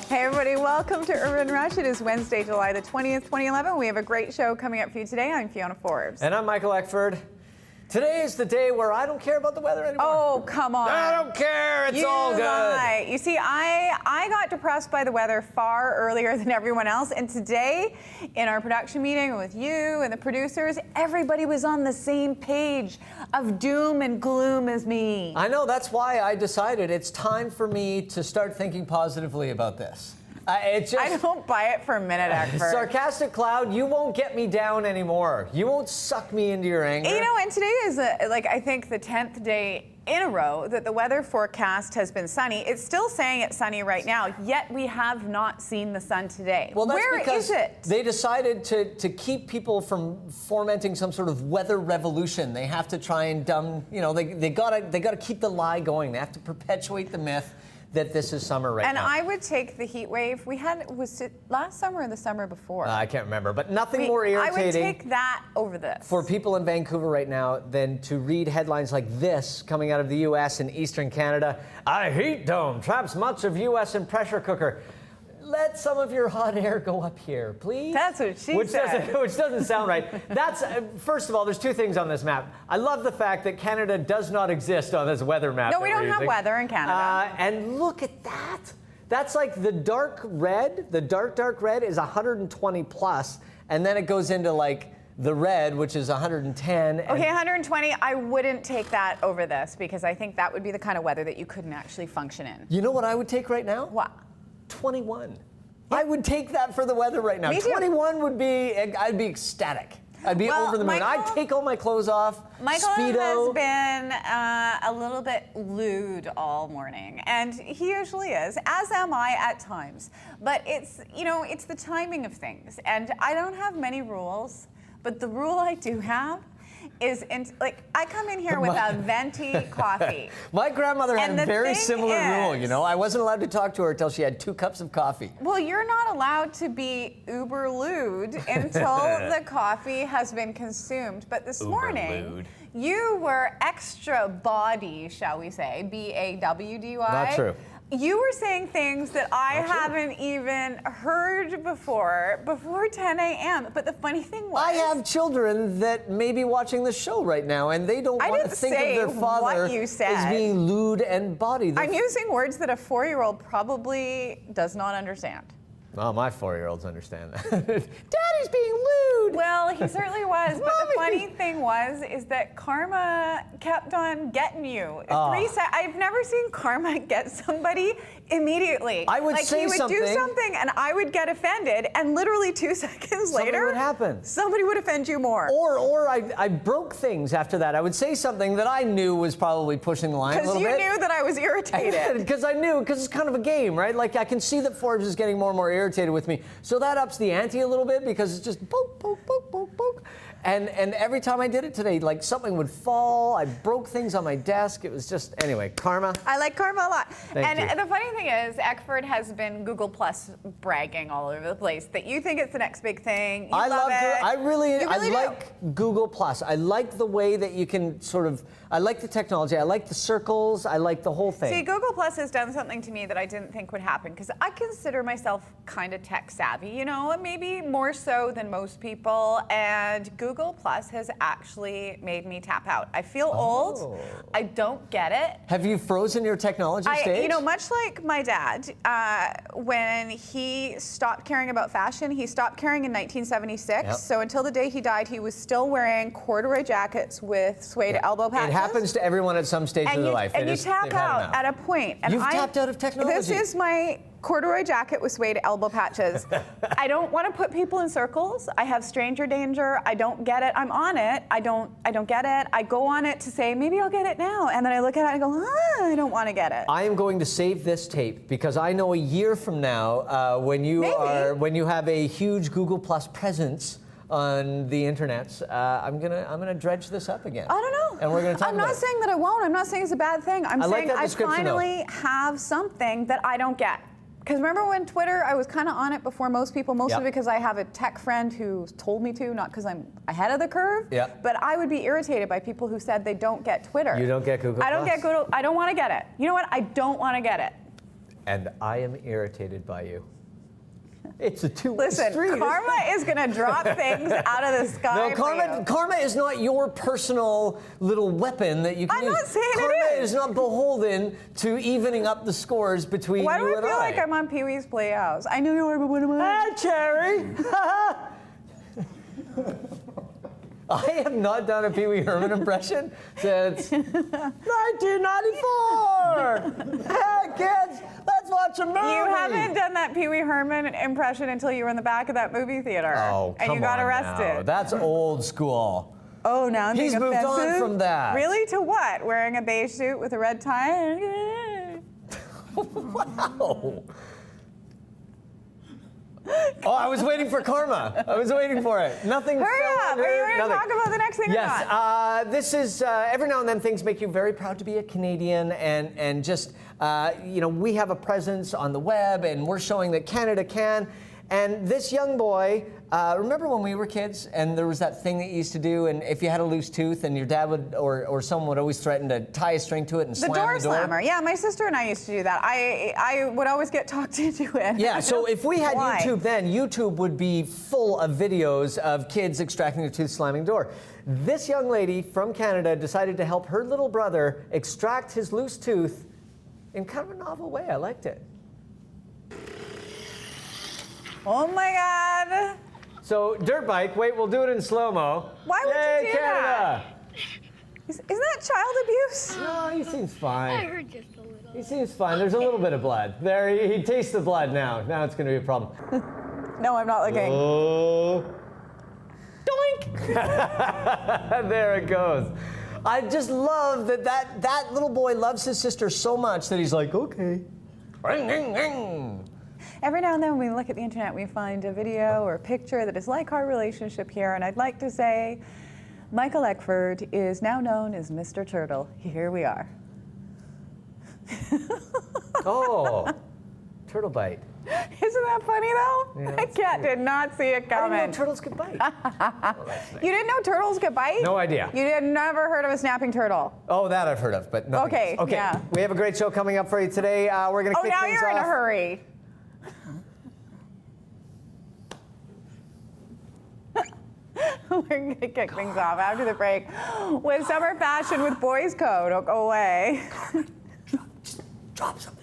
Hey everybody, welcome to Urban Rush. It is Wednesday, July the 20th, 2011. We have a great show coming up for you today. I'm Fiona Forbes. And I'm Michael Eckford. Today is the day where I don't care about the weather anymore. Oh, come on. I don't care. It's all good. Lie. You see, I got depressed by the weather far earlier than everyone else. And today, in our production meeting with you and the producers, everybody was on the same page of doom and gloom as me. I know. That's why I decided it's time for me to start thinking positively about this. I don't buy it for a minute, Eckford. Sarcastic cloud, you won't get me down anymore. You won't suck me into your anger. You know, and today is, I think the 10th day in a row that the weather forecast has been sunny. It's still saying it's sunny right now, yet we have not seen the sun today. Well, that's Where because is it? They decided to keep people from fomenting some sort of weather revolution. They have to try and they gotta keep the lie going. They have to perpetuate the myth that this is summer right now. And I would take the heat wave. Was it last summer or the summer before? I can't remember, but nothing more irritating. I would take that over this. For people in Vancouver right now than to read headlines like this coming out of the U.S. and Eastern Canada. A heat dome traps much of U.S. in pressure cooker. Let some of your hot air go up here, please. That's what she said. Which doesn't sound right. That's first of all, there's two things on this map. I love the fact that Canada does not exist on this weather map. No, we don't have weather in Canada. And look at that. That's like the dark red. The dark red is 120 plus, and then it goes into like the red, which is 110. Okay, 120. I wouldn't take that over this because I think that would be the kind of weather that you couldn't actually function in. You know what I would take right now? What? 21. I would take that for the weather right now. Me too. 21 would be, I'd be ecstatic. I'd be over the moon. I'd take all my clothes off. Michael Speedo. has been a little bit lewd all morning, and he usually is, as am I at times. But it's the timing of things, and I don't have many rules, but the rule I do have is I come in here with a venti coffee. My grandmother had a very similar rule, is, I wasn't allowed to talk to her until she had 2 cups of coffee. Well, you're not allowed to be uber lewd until the coffee has been consumed. But this morning, you were extra baudy, shall we say, B-A-W-D-Y. Not true. You were saying things that I haven't even heard before 10 a.m. But the funny thing was, I have children that may be watching the show right now, and they don't want to think of their father as being lewd and bawdy. I'm using words that a 4-year-old probably does not understand. Oh, my 4-year-olds understand that. Daddy's being lewd. Well, he certainly was. But the funny thing is that karma kept on getting you. I've never seen karma get somebody immediately. I would say something. He would do something, and I would get offended, and literally 2 seconds later, would happen. Somebody would offend you more. Or I broke things after that. I would say something that I knew was probably pushing the line a little bit. Because you knew that I was irritated. Because I knew, because it's kind of a game, right? Like, I can see that Forbes is getting more and more irritated with me. So that ups the ante a little bit because it's just poke, poke, poke, poke, poke. And every time I did it today, like something would fall. I broke things on my desk. It was just, anyway, karma. I like karma a lot. Thank you. The funny thing is, Eckford has been Google Plus bragging all over the place that you think it's the next big thing. You love it. I really do. like Google Plus. I like the way that you can I like the technology. I like the circles. I like the whole thing. See, Google Plus has done something to me that I didn't think would happen because I consider myself kind of tech savvy, maybe more so than most people. And Google Plus has actually made me tap out. I feel old. I don't get it. Have you frozen your technology stage? Much like my dad, when he stopped caring about fashion, he stopped caring in 1976. Yep. So until the day he died, he was still wearing corduroy jackets with suede elbow patches. It happens to everyone at some stage of their life. And you tap out at a point. And You've tapped out of technology. This is my corduroy jacket with suede elbow patches. I don't want to put people in circles. I have stranger danger. I don't get it. I'm on it. I don't get it. I go on it to say, maybe I'll get it now. And then I look at it and go, I don't want to get it. I am going to save this tape because I know a year from now, when you have a huge Google Plus presence on the internet, I'm gonna dredge this up again. I don't know. And we're gonna talk about it. I'm not saying that I won't. I'm not saying it's a bad thing. I'm saying I finally have something that I don't get. Because remember when Twitter, I was kind of on it before most people, mostly because I have a tech friend who told me to, not because I'm ahead of the curve. Yep. But I would be irritated by people who said they don't get Twitter. You don't get Google I don't Plus? get Google. I don't want to get it. You know what? I don't want to get it. and I am irritated by you. It's a two-way Listen, street. karma is going to drop things out of the sky. No, for you. karma is not your personal little weapon that you can I'm use. not saying it Karma is. not beholden to evening up the scores between Why you do I and feel like I'm on Pee-wee's Playhouse? I knew you were one of my. Hey, Cherry! I have not done a Pee Wee Herman impression since 1994! Hey, kids, let's watch a movie! You haven't done that Pee Wee Herman impression until you were in the back of that movie theater. Oh, and come you got on arrested. now. That's old school. Oh, now I'm He's being moved on offensive? from that. Really? To what? Wearing a beige suit with a red tie? Wow. Oh, I was waiting for karma. I was waiting for it. Nothing. Hurry fell up! under, Are you ready to nothing. talk about the next thing or Yes, not? this is every now and then things make you very proud to be a Canadian, and just we have a presence on the web, and we're showing that Canada can. And this young boy, remember when we were kids, and there was that thing that you used to do, and if you had a loose tooth, and your dad would or someone would always threaten to tie a string to it and The slam door the door. slammer. Yeah, my sister and I used to do that. I would always get talked into it. Yeah, so if we had Why? YouTube then, YouTube would be full of videos of kids extracting their tooth slamming the door. This young lady from Canada decided to help her little brother extract his loose tooth in kind of a novel way. I liked it. Oh my God. So, dirt bike, wait, we'll do it in slow-mo. Why would Yay, you do Canada! Isn't that child abuse? No, he seems I fine. heard just a little. He seems fine. There's a little bit of blood. There, he tastes the blood now. Now it's going to be a problem. No, I'm not looking. Oh. Doink! There it goes. I just love that little boy loves his sister so much that he's like, okay. Ring, ring, ring. Every now and then when we look at the internet, we find a video or a picture that is like our relationship here, and I'd like to say Michael Eckford is now known as Mr. Turtle. Here we are. Oh, turtle bite. Isn't that funny though? Yeah, I that's did not see it I coming. didn't know turtles could bite. Oh, that's nice. You didn't know turtles could bite? No idea. You had never heard of a snapping turtle? Oh, that I've heard of, but nothing Okay, else. Okay, yeah. we have a great show coming up for you today. We're going to Oh, kick now things you're in a off. hurry. We're going to kick things off after the break with summer fashion with Boys Code. Don't go away. Just drop some